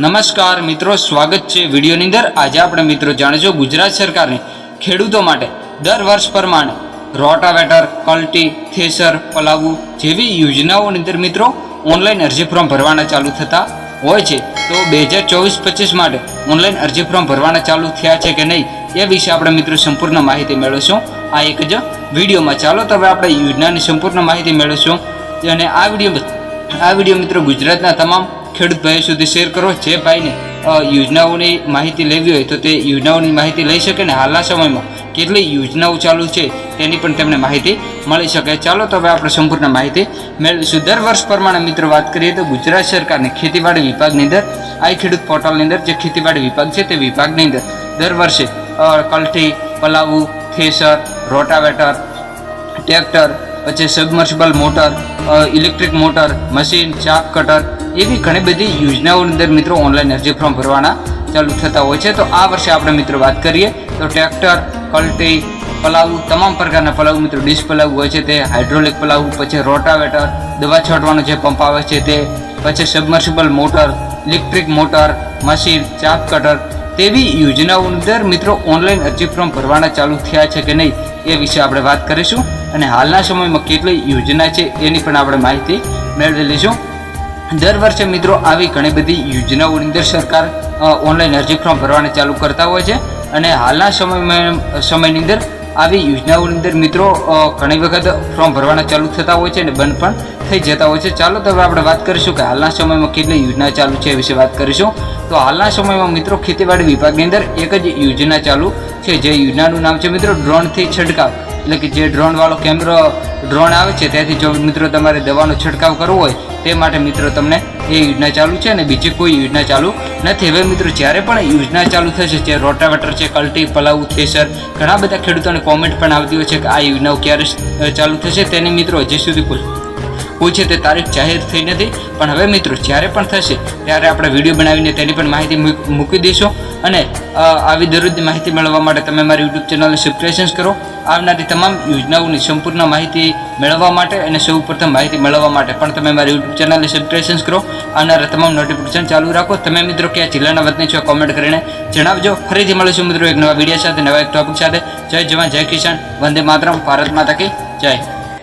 નમસ્કાર મિત્રો, સ્વાગત છે વિડીયોની અંદર। આજે આપણે મિત્રો જાણીશું ગુજરાત સરકારની ખેડૂતો માટે દર વર્ષ પ્રમાણે રોટાવેટર, કલ્ટી, થ્રેશર, પલાવું જેવી યોજનાઓની અંદર મિત્રો ઓનલાઈન અરજી ફોર્મ ભરવાના ચાલુ થતા હોય છે। તો 2024-25 માટે ઓનલાઈન અરજી ફોર્મ ભરવાના ચાલુ થયા છે કે નહીં એ વિશે આપણે મિત્રો સંપૂર્ણ માહિતી મેળવીશું આ એક જ વિડીયોમાં। ચાલો તો હવે આપણે યોજનાની સંપૂર્ણ માહિતી મેળવીશું અને આ વિડીયો મિત્રો ગુજરાતના તમામ ખેડૂત ભાઈઓ સુધી શેર કરો। જે ભાઈને યોજનાઓની માહિતી લેવી હોય તો તે યોજનાઓની માહિતી લઈ શકે ને હાલના સમયમાં કેટલી યોજનાઓ ચાલુ છે તેની પણ તેમને માહિતી મળી શકે। ચાલો તો હવે આપણે સંપૂર્ણ માહિતી મેળવીશું। દર વર્ષ પ્રમાણે મિત્રો વાત કરીએ તો ગુજરાત સરકારની ખેતીવાડી વિભાગની અંદર આ ખેડૂત પોર્ટલની અંદર જે ખેતીવાડી વિભાગ છે તે વિભાગની અંદર દર વર્ષે કલ્ટી, પલાવું, થ્રેશર, રોટાવેટર, ટ્રેક્ટર, પછી submersible motor, electric motor, machine, ચાપ કટર એવી ઘણી બધી યોજનાઓની અંદર મિત્રો ઓનલાઈન અરજી ફોર્મ ભરવાના ચાલુ થતા હોય છે। તો આ વર્ષે આપણે મિત્રો વાત કરીએ તો ટ્રેક્ટર, કલ્ટી, પલાવું, તમામ પ્રકારના પલાવું મિત્રો ડીશ પલાવું હોય છે તે, હાઇડ્રોલિક પલાવું, પછી રોટાવેટર, દવા છાંટવાનો જે પંપ આવે છે તે, પછી submersible motor, electric motor, machine, ચાપ કટર તેવી યોજનાઓની અંદર મિત્રો ઓનલાઈન અરજી ફોર્મ ભરવાના ચાલુ થયા છે કે નહીં એ વિશે આપણે વાત કરીશું અને હાલના સમયમાં કેટલી યોજના છે એની પણ આપણે માહિતી મેળવી લઈશું। દર વર્ષે મિત્રો આવી ઘણી બધી યોજનાઓની અંદર સરકાર ઓનલાઈન અરજી ફોર્મ ભરવાને ચાલુ કરતા હોય છે અને હાલના સમયની અંદર આવી યોજનાઓની અંદર મિત્રો ઘણી વખત ફોર્મ ભરવાના ચાલુ થતા હોય છે અને બંધ પણ થઈ જતા હોય છે। ચાલો તો હવે આપણે વાત કરીશું કે હાલના સમયમાં કેટલી યોજના ચાલુ છે એ વિશે વાત કરીશું। તો હાલના સમયમાં મિત્રો ખેતીવાડી વિભાગની અંદર એક જ યોજના ચાલુ છે જે યોજનાનું નામ છે મિત્રો ડ્રોનથી છંટકાવ, એટલે કે જે ડ્રોનવાળો ડ્રોન આવે છે ત્યાંથી જો મિત્રો તમારે દવાનો છંટકાવ કરવો હોય તે માટે મિત્રો તમને એ યોજના ચાલુ છે અને બીજી કોઈ યોજના ચાલુ નથી। હવે મિત્રો જ્યારે પણ યોજના ચાલુ થશે જે રોટાવેટર છે, કલ્ટી, પલાવું, થ્રેશર, ઘણા બધા ખેડૂતોને કોમેન્ટ પણ આવતી હોય છે કે આ યોજનાઓ ક્યારે ચાલુ થશે તેની મિત્રો હજી સુધી કોઈ છે તે તારીખ જાહેર થઈ નથી, પણ હવે મિત્રો જ્યારે પણ થશે ત્યારે આપણે વિડીયો બનાવીને તેની પણ માહિતી મૂકી દઈશું અને આવી દરરોજની માહિતી મેળવવા માટે તમે મારી યુટ્યુબ ચેનલને સબસ્ક્રાઇબ કરો। આવનારી તમામ યોજનાઓની સંપૂર્ણ માહિતી મેળવવા માટે અને સૌપ્રથમ માહિતી મેળવવા માટે પણ તમે મારી યુટ્યુબ ચેનલને સબસ્ક્રાઇબ કરો। આવનારા તમામ નોટિફિકેશન ચાલુ રાખો। તમે મિત્રો કયા જિલ્લાના વતની છો કોમેન્ટ કરીને જણાવજો। ફરીથી મળીશું મિત્રો એક નવા વિડીયો સાથે, નવા એક ટોપિક સાથે। જય જવાન, જય કિસાન, વંદે માતરમ, ભારત માતા કી જય।